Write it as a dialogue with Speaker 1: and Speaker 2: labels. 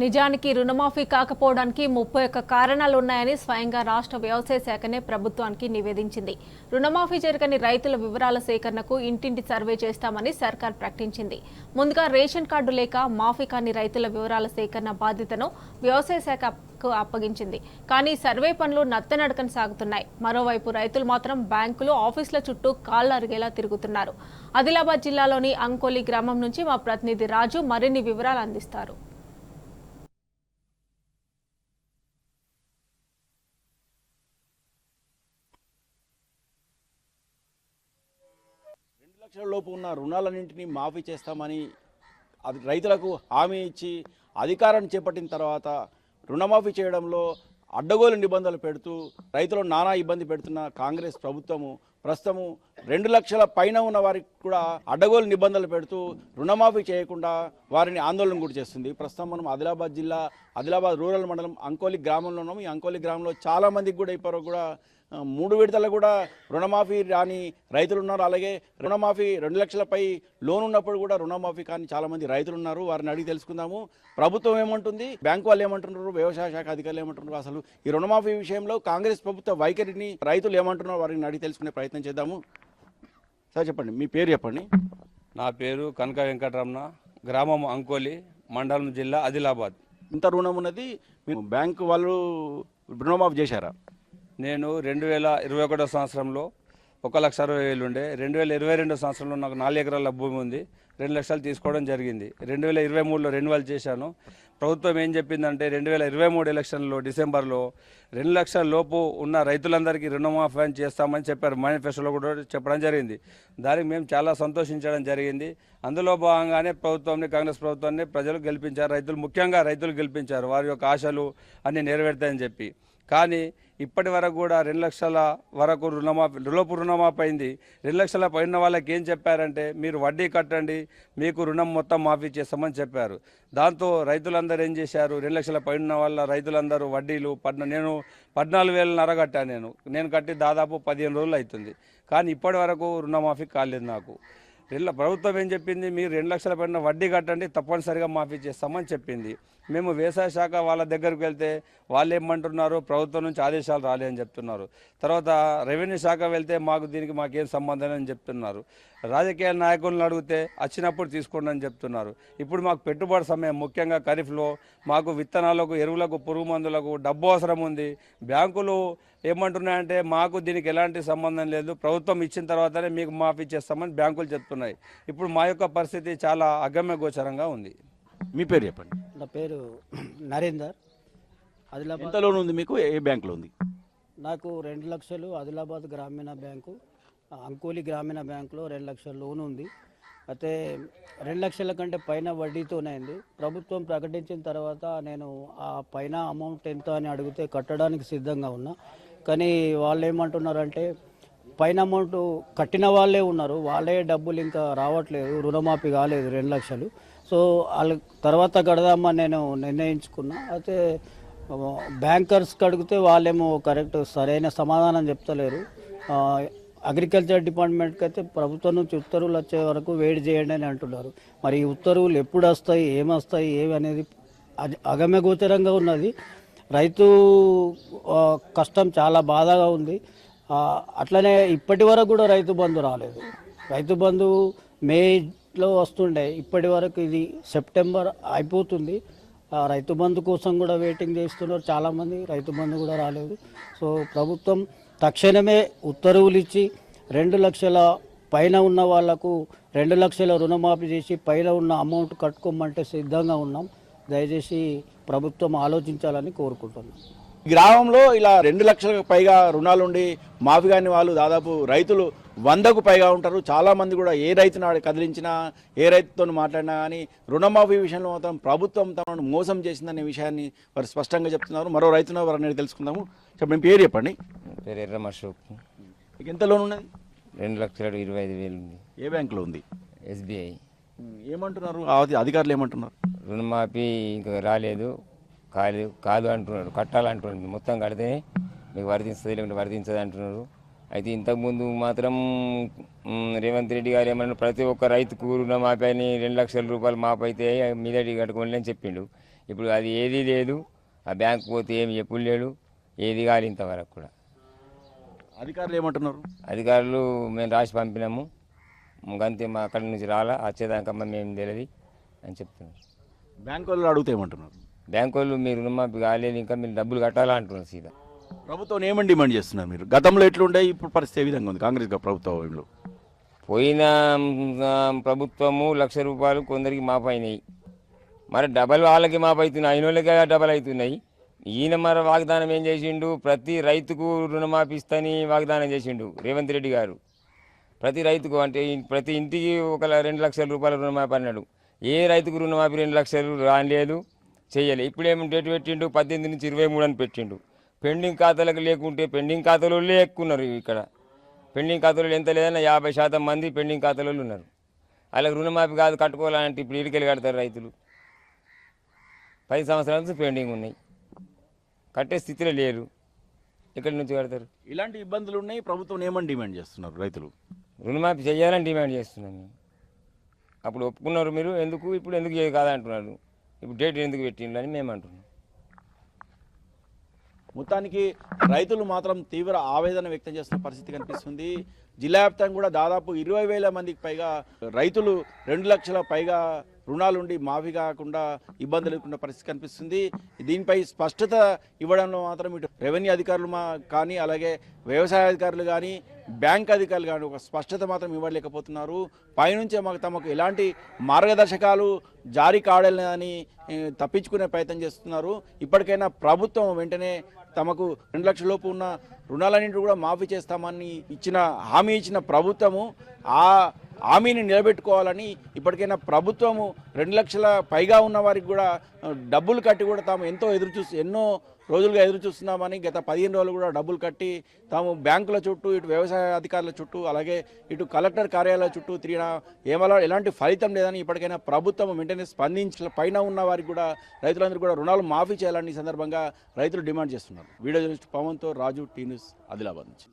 Speaker 1: నిజానికి రుణమాఫీ కాకపోవడానికి 31 కారణాలు ఉన్నాయని స్వయంగా రాష్ట్ర వ్యవసాయ శాఖనే ప్రభుత్వానికి నివేదించింది. రుణమాఫీ జరగని రైతుల వివరాల సేకరణకు ఇంటింటి సర్వే చేస్తామని సర్కార్ ప్రకటించింది. ముందుగా రేషన్ కార్డు లేక మాఫీ కాని రైతుల వివరాల సేకరణ బాధ్యతను వ్యవసాయ శాఖకు అప్పగించింది. కానీ సర్వే పనులు నత్తనడకన సాగుతున్నాయి. మరోవైపు రైతులు మాత్రం బ్యాంకులు, ఆఫీసుల చుట్టూ కాళ్లు అరిగేలా తిరుగుతున్నారు. ఆదిలాబాద్ జిల్లాలోని అంకోలి గ్రామం నుంచి మా ప్రతినిధి రాజు మరిన్ని వివరాలు అందిస్తారు.
Speaker 2: లక్షల లోపు ఉన్న రుణాలన్నింటినీ మాఫీ చేస్తామని రైతులకు హామీ ఇచ్చి అధికారాన్ని చేపట్టిన తర్వాత రుణమాఫీ చేయడంలో అడ్డగోలు నిబంధనలు పెడుతూ రైతులను నానా ఇబ్బంది పెడుతున్న కాంగ్రెస్ ప్రభుత్వము ప్రస్తుతము 2 లక్షల పైన ఉన్న వారికి కూడా అడ్డగోలు నిబంధనలు పెడుతూ రుణమాఫీ చేయకుండా వారిని ఆందోళన కూడా చేస్తుంది. ప్రస్తుతం మనం ఆదిలాబాద్ జిల్లా ఆదిలాబాద్ రూరల్ మండలం అంకోలి గ్రామంలో ఉన్నాము. ఈ అంకోలి గ్రామంలో చాలా మందికి కూడా ఇప్పటివరకు కూడా 3 విడతలు కూడా రుణమాఫీ రాని రైతులు ఉన్నారు. అలాగే రుణమాఫీ 2 లక్షలపై లోన్ ఉన్నప్పుడు కూడా రుణమాఫీ కానీ చాలామంది రైతులు ఉన్నారు. వారిని అడిగి తెలుసుకుందాము. ప్రభుత్వం ఏమంటుంది, బ్యాంకు వాళ్ళు ఏమంటున్నారు, వ్యవసాయ శాఖ అధికారులు ఏమంటున్నారు, అసలు ఈ రుణమాఫీ విషయంలో కాంగ్రెస్ ప్రభుత్వ వైఖరిని రైతులు ఏమంటున్నారు వారిని అడిగి తెలుసుకునే ప్రయత్నం చేద్దాము. సార్ చెప్పండి, మీ పేరు చెప్పండి.
Speaker 3: నా పేరు కనక వెంకటరమణ, గ్రామం అంకోలి, మండలం జిల్లా ఆదిలాబాద్.
Speaker 2: ఇంత రుణం ఉన్నది, మీరు బ్యాంకు వాళ్ళు రుణమాఫీ చేశారా?
Speaker 3: నేను 2021 సంవత్సరంలో 1,60,000 ఉండే. 2022 సంవత్సరంలో నాకు 4 ఎకరాల భూమి ఉంది. 2 లక్షలు తీసుకోవడం జరిగింది. 2023లో రెన్యువల్ చేశాను. ప్రభుత్వం ఏం చెప్పిందంటే 2023 ఎలక్షన్లో డిసెంబర్లో 2 లక్షల లోపు ఉన్న రైతులందరికీ రుణమాఫీ చేస్తామని చెప్పారు. మేనిఫెస్టోలో కూడా చెప్పడం జరిగింది. దానికి మేము చాలా సంతోషించడం జరిగింది. అందులో భాగంగానే కాంగ్రెస్ ప్రభుత్వాన్ని ప్రజలు గెలిపించారు. రైతులు ముఖ్యంగా రైతులు గెలిపించారు. వారి యొక్క ఆశలు అన్నీ నెరవేరుతాయని చెప్పి. కానీ ఇప్పటి వరకు కూడా 2 లక్షల వరకు రుణమాఫీ అయింది. 2 లక్షల పైన వాళ్ళకి ఏం చెప్పారంటే మీరు వడ్డీ కట్టండి, మీకు రుణం మొత్తం మాఫీ చేస్తామని చెప్పారు. దాంతో రైతులందరూ ఏం చేశారు, 2 లక్షల పైన వాళ్ళ రైతులందరూ వడ్డీలు నేను 14,500 కట్టాను. నేను కట్టి దాదాపు 15 రోజులు అవుతుంది. కానీ ఇప్పటి వరకు రుణమాఫీ కాలేదు నాకు. ప్రభుత్వం ఏం చెప్పింది, మీరు 2 లక్షల పైన వడ్డీ కట్టండి, తప్పనిసరిగా మాఫీ చేస్తామని చెప్పింది. మేము వ్యవసాయ శాఖ వాళ్ళ దగ్గరికి వెళ్తే వాళ్ళు ఏమంటున్నారు, ప్రభుత్వం నుంచి ఆదేశాలు రాలేదని చెప్తున్నారు. తర్వాత రెవెన్యూ శాఖ వెళ్తే మాకేం సంబంధం అని చెప్తున్నారు. రాజకీయ నాయకులను అడిగితే వచ్చినప్పుడు తీసుకోండి అని చెప్తున్నారు. ఇప్పుడు మాకు పెట్టుబడి సమయం, ముఖ్యంగా ఖరీఫ్లో మాకు విత్తనాలకు, ఎరువులకు, పురుగు మందులకు డబ్బు అవసరం ఉంది. బ్యాంకులు ఏమంటున్నాయంటే మాకు దీనికి ఎలాంటి సంబంధం లేదు, ప్రభుత్వం ఇచ్చిన తర్వాతనే మీకు మాఫీ చేస్తామని బ్యాంకులు చెప్తున్నాయి. ఇప్పుడు మా యొక్క పరిస్థితి చాలా అగమ్య గోచరంగా ఉంది.
Speaker 2: మీ పేరు చెప్పండి.
Speaker 4: నా పేరు నరేందర్. ఆదిలాబాద్.
Speaker 2: ఎంత లోన్ ఉంది మీకు, ఏ బ్యాంకులో ఉంది?
Speaker 4: నాకు 2 లక్షలు ఆదిలాబాద్ గ్రామీణ బ్యాంకు, అంకోలి గ్రామీణ బ్యాంకులో 2 లక్షల లోన్ ఉంది. అయితే 2 లక్షల కంటే పైన వడ్డీతోనే అయింది. ప్రభుత్వం ప్రకటించిన తర్వాత నేను ఆ పైన అమౌంట్ ఎంత అని అడిగితే కట్టడానికి సిద్ధంగా ఉన్నా. కానీ వాళ్ళు ఏమంటున్నారంటే పైన అమౌంట్ కట్టిన వాళ్ళే ఉన్నారు, వాళ్ళే డబ్బులు ఇంకా రావట్లేదు, రుణమాఫీ కాలేదు 2 లక్షలు. సో వాళ్ళ తర్వాత కడదామని నేను నిర్ణయించుకున్నా. అయితే బ్యాంకర్స్కి అడిగితే వాళ్ళేమో కరెక్ట్ సరైన సమాధానం చెప్తలేరు. అగ్రికల్చర్ డిపార్ట్మెంట్కి అయితే ప్రభుత్వం నుంచి ఉత్తర్వులు వచ్చే వరకు వెయిట్ చేయండి అని అంటున్నారు. మరి ఈ ఉత్తర్వులు ఎప్పుడు వస్తాయి, ఏమొస్తాయి, ఏవి అనేది అగమ్యగోచరంగా ఉన్నది. రైతు కష్టం చాలా బాధగా ఉంది. అట్లనే ఇప్పటి వరకు కూడా రైతు బంధు రాలేదు. రైతు బంధు మేలో వస్తుండే, ఇప్పటి వరకు ఇది సెప్టెంబర్ అయిపోతుంది. రైతు బంధు కోసం కూడా వెయిటింగ్ చేస్తున్నారు చాలామంది. రైతు బంధు కూడా రాలేదు. సో ప్రభుత్వం తక్షణమే ఉత్తర్వులు ఇచ్చి 2 లక్షల పైన ఉన్న వాళ్లకు 2 లక్షల రుణమాఫీ చేసి పైన ఉన్న అమౌంట్ కట్టుకోమంటే సిద్ధంగా ఉన్నాం. దయచేసి ప్రభుత్వం ఆలోచించాలని కోరుకుంటున్నాం.
Speaker 2: గ్రామంలో ఇలా 2 లక్షలకు పైగా రుణాలుండి మాఫీ కాని వాళ్ళు దాదాపు రైతులు 100కు పైగా ఉంటారు. చాలామంది కూడా ఏ రైతును కదిలించినా, ఏ రైతుతో మాట్లాడినా కానీ రుణమాఫీ విషయంలో మాత్రం ప్రభుత్వం తమను మోసం చేసిందనే విషయాన్ని వారు స్పష్టంగా చెప్తున్నారు. మరో రైతును వారిని తెలుసుకుందాము. చెప్పండి, పేరు చెప్పండి.
Speaker 5: పేరు ఎర్రమశోక్.
Speaker 2: మీకు ఎంత లోన్ ఉన్నది?
Speaker 5: 2,25,000 ఉంది.
Speaker 2: ఏ బ్యాంకులో ఉంది?
Speaker 5: SBI.
Speaker 2: ఏమంటున్నారు అధికారులు, ఏమంటున్నారు?
Speaker 5: రుణమాఫీ ఇంకా రాలేదు, కాదు అంటున్నారు, కట్టాలంటున్నారు. మొత్తం కడితే మీకు వర్తిస్తుంది, లేకుంటే వర్తించదు అంటున్నారు. అయితే ఇంతకుముందు మాత్రం రేవంత్ రెడ్డి గారు ఏమన్నా ప్రతి ఒక్క రైతుకు రుణమాఫీ అని 2 లక్షల రూపాయలు మాపు అయితే మీదటి కట్టుకోండి అని చెప్పిండు. ఇప్పుడు అది ఏదీ లేదు. ఆ బ్యాంకు పోతే ఏమి ఎప్పుడు లేడు, ఏది కాదు ఇంతవరకు కూడా.
Speaker 2: అధికారులు ఏమంటున్నారు?
Speaker 5: అధికారులు మేము రాసి పంపినాము, అంతే, మా అక్కడి నుంచి రాలా, వచ్చేదాకమ్మ మేము తెలియదు అని చెప్తున్నారు.
Speaker 2: బ్యాంకు వాళ్ళు అడిగితే ఏమంటున్నారు?
Speaker 5: బ్యాంకు వాళ్ళు మీరు రుణమాఫీ కాలేదు, ఇంకా మీరు డబ్బులు కట్టాలా అంటున్నారు సీదా.
Speaker 2: ప్రభుత్వం ఏమని డిమాండ్ చేస్తున్నారు మీరు? గతంలో ఎట్లుండే, ఇప్పుడు పరిస్థితి ఏ విధంగా ఉంది కాంగ్రెస్ ప్రభుత్వంలో?
Speaker 5: పోయిన ప్రభుత్వము 1 లక్ష రూపాయలు కొందరికి మాపు అయినాయి, మరి డబల్ వాళ్ళకి మాపు అవుతున్నాయి, అయిన వాళ్ళకి డబల్ అవుతున్నాయి. ఈయన మరి వాగ్దానం ఏం చేసిండు? ప్రతి రైతుకు రుణమాఫీ ఇస్తని వాగ్దానం చేసిండు రేవంత్ రెడ్డి గారు. ప్రతి రైతుకు అంటే ప్రతి ఇంటికి 2 లక్షల రూపాయల రుణమాఫీ అన్నాడు. ఏ రైతుకు రుణమాఫీ 2 లక్షలు రాలేదు, చేయలే. ఇప్పుడేమో డేట్ పెట్టిండు 18 నుంచి 23 అని పెట్టిండు. పెండింగ్ ఖాతాలకు లేకుంటే పెండింగ్ ఖాతాలో ఎక్కున్నారు. ఇక్కడ పెండింగ్ ఖాతాలో ఎంత లేదన్నా 50% మంది పెండింగ్ ఖాతాలో ఉన్నారు. వాళ్ళకి రుణమాఫీ కాదు కట్టుకోవాలంటే ఇప్పుడు ఇడికెళ్ళి కడతారు రైతులు. 10 సంవత్సరాల నుంచి పెండింగ్ ఉన్నాయి, కట్టే స్థితిలో లేరు, ఎక్కడి నుంచి కడతారు?
Speaker 2: ఇలాంటి ఇబ్బందులు ఉన్నాయి. ప్రభుత్వం ఏమని డిమాండ్ చేస్తున్నారు రైతులు?
Speaker 5: రుణమాఫీ చేయాలని డిమాండ్ చేస్తున్నాం మేము. అప్పుడు ఒప్పుకున్నారు మీరు, ఎందుకు ఇప్పుడు ఎందుకు కాదంటున్నారు? ఇప్పుడు డేట్ ఎందుకు పెట్టిండ్రు అని మేము అంటున్నాం.
Speaker 2: మొత్తానికి రైతులు మాత్రం తీవ్ర ఆవేదన వ్యక్తం చేస్తున్న పరిస్థితి కనిపిస్తుంది. జిల్లా వ్యాప్తంగా కూడా దాదాపు 20,000 మందికి పైగా రైతులు 2 లక్షల పైగా రుణాలుండి మాఫీ కాకుండా ఇబ్బందులు ఎదుర్కొన్న పరిస్థితి కనిపిస్తుంది. దీనిపై స్పష్టత ఇవ్వడంలో మాత్రం ఇటు రెవెన్యూ అధికారులు కానీ, అలాగే వ్యవసాయ అధికారులు కానీ, బ్యాంక్ అధికారులు కానీ ఒక స్పష్టత మాత్రం ఇవ్వలేకపోతున్నారు. పైనుంచే తమకు ఎలాంటి మార్గదర్శకాలు జారీ కావాలని తప్పించుకునే ప్రయత్నం చేస్తున్నారు. ఇప్పటికైనా ప్రభుత్వం వెంటనే తమకు 2 లక్షల లోపు ఉన్న రుణాలన్నింటినీ కూడా మాఫీ చేస్తామని హామీ ఇచ్చిన ప్రభుత్వము ఆ హామీని నిలబెట్టుకోవాలని ఇప్పటికైనా ప్రభుత్వము 2 లక్షల పైగా ఉన్న వారికి కూడా డబ్బులు కట్టి కూడా తాము ఎన్నో రోజులుగా ఎదురు చూస్తున్నామని గత 15 రోజులు కూడా డబ్బులు కట్టి తాము బ్యాంకుల చుట్టూ, ఇటు వ్యవసాయ అధికారుల చుట్టూ, అలాగే ఇటు కలెక్టర్ కార్యాలయాల చుట్టూ తిరిగిన ఎలాంటి ఫలితం లేదని ఇప్పటికైనా ప్రభుత్వం వెంటనే స్పందించిన పైన ఉన్న వారికి కూడా రైతులందరూ కూడా రుణాలు మాఫీ చేయాలని ఈ సందర్భంగా రైతులు డిమాండ్ చేస్తున్నారు. వీడియో జర్నలిస్ట్ పవన్తో రాజు, టీ న్యూస్, ఆదిలాబాద్ నుంచి.